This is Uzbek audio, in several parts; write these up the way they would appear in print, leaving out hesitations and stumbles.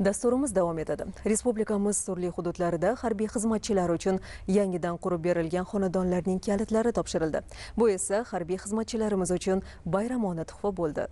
Dasturimiz davom etadi. Respublikamiz turli hududlarida harbiy xizmatchilar uchun yangidan qurib berilgan xonadonlarning kalitlari topshirildi. Bu esa harbiy xizmatchilarimiz uchun bayramona tuhfa bo'ldi.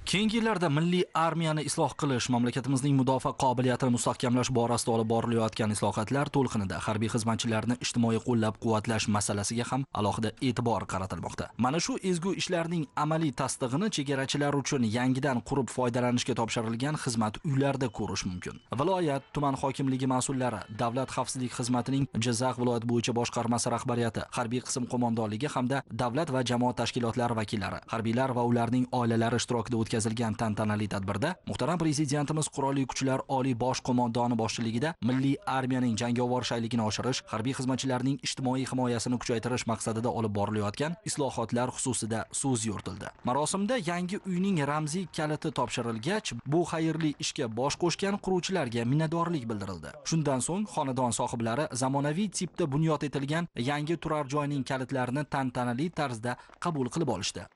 Keyingi yillarda milliy armiyani isloh qilish, mamlakatimizning mudofaa qobiliyatini mustahkamlash borasida olib borilayotgan islohotlar to'lqinida harbiy xizmatchilarni ijtimoiy qo'llab-quvvatlash masalasiga ham alohida e'tibor qaratilmoqda. Mana shu ezgu ishlarning amaliy tasdig'ini chegarachilar uchun yangidan qurib foydalanishga topshirilgan xizmat uylarida ko'rish mumkin. Viloyat, tuman hokimligi mas'ullari, Davlat xavfsizlik xizmatining Jizzax viloyat bo'yicha boshqarmasi rahbariyati, harbiy qism qo'mondonligi hamda davlat va jamoat tashkilotlari vakillari, harbiylar va ularning oilalari ishtirokida o'tkazilgan tantanali tadbirda muhtaram prezidentimiz Qurolli Kuchlar Oliy bosh qo'mondoni boshchiligida milliy armiyaning jangovar shayligini oshirish, harbiy xizmatchilarning ijtimoiy himoyasini kuchaytirish maqsadida olib borilayotgan islohotlar xususida so'z yuritildi. Marosimda yangi uyning ramziy kaliti topshirilgach, bu xayrli ishga bosh qo'shgan quruvchilarga minnatdorlik bildirildi. Shundan so'ng xonadon sohiblari zamonaviy tipda bunyod etilgan yangi turar joyning kalitlarini tantanali tarzda qabul qilib olishdi.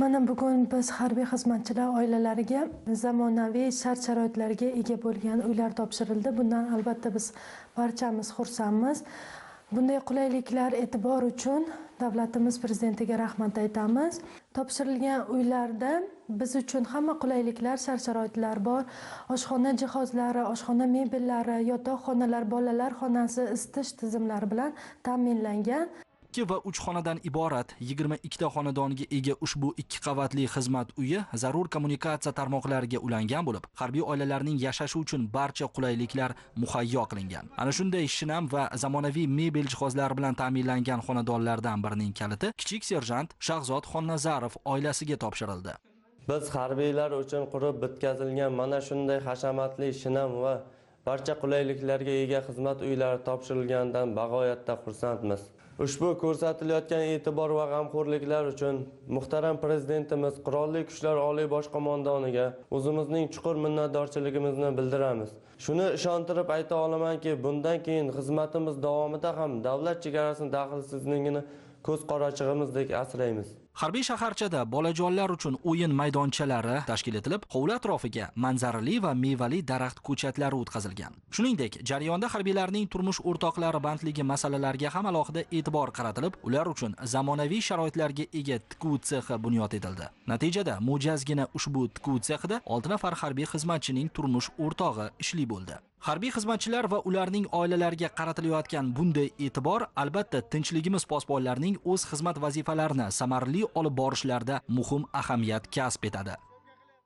Mana bugun biz harbiy xizmatchilar oilalariga zamonaviy shart-sharoitlarga ega bo'lgan uylar topshirildi. Bundan albatta biz barchamiz xursandmiz. Bunday qulayliklar e'tibor uchun davlatimiz prezidentiga rahmat aytamiz. Topshirilgan uylarda biz uchun hamma qulayliklar, shart-sharoitlar bor. Oshxona jihozlari, oshxona mebellari, yotoqxonalar, bolalar xonasi, isitish tizimlari bilan ta'minlangan. 2 va 3 xonadan iborat 22 ta xonadoniga ega ushbu 2 qavatli xizmat uyi zarur kommunikatsiya tarmoqlariga ulangan bo'lib, harbiy oilalarning yashashi uchun barcha qulayliklar muhayyo qilingan. Ana shunday shinam va zamonaviy mebel jihozlari bilan ta'minlangan xonadonlardan birining kaliti kichik serjant Shahzod Xonnazarov oilasiga topshirildi. Biz harbiylar uchun qurib bitkazilgan mana shunday hashamatli, shinam va barcha qulayliklarga ega xizmat uylari topshirilganidan bag'oyatda xursandmiz. Ushbu ko'rsatilayotgan e'tibor va g'amxo'rliklar uchun muhtaram prezidentimiz Qurolli Kuchlar Oliy bosh qo'mondoniga o'zimizning chuqur minnatdorchiligimizni bildiramiz. Shuni ishontirib ayta olamanki, bundan keyin xizmatimiz davomida ham davlat chegarasining daxlsizligini ko'z qorachig'imizdek asraymiz. Harbiy shaharchada bolajonlar uchun o'yin maydonchalari tashkil etilib, hovli atrofiga manzarali va mevali daraxt ko'chatlari o'tkazilgan. Shuningdek, jarayonda harbiylarning turmush o'rtoqlari bandligi masalalariga ham alohida e'tibor qaratilib, ular uchun zamonaviy sharoitlarga ega tikuv sexi bunyod etildi. Natijada mo'jazgina ushbu tikuv sexida 6 nafar harbiy xizmatchining turmush o'rtog'i ishli bo'ldi. Harbiy xizmatchilar va ularning oilalariga qaratilayotgan bunday e'tibor albatta tinchligimiz posbonlarining o'z xizmat vazifalarini samarali olib borishlarida muhim ahamiyat kasb etadi.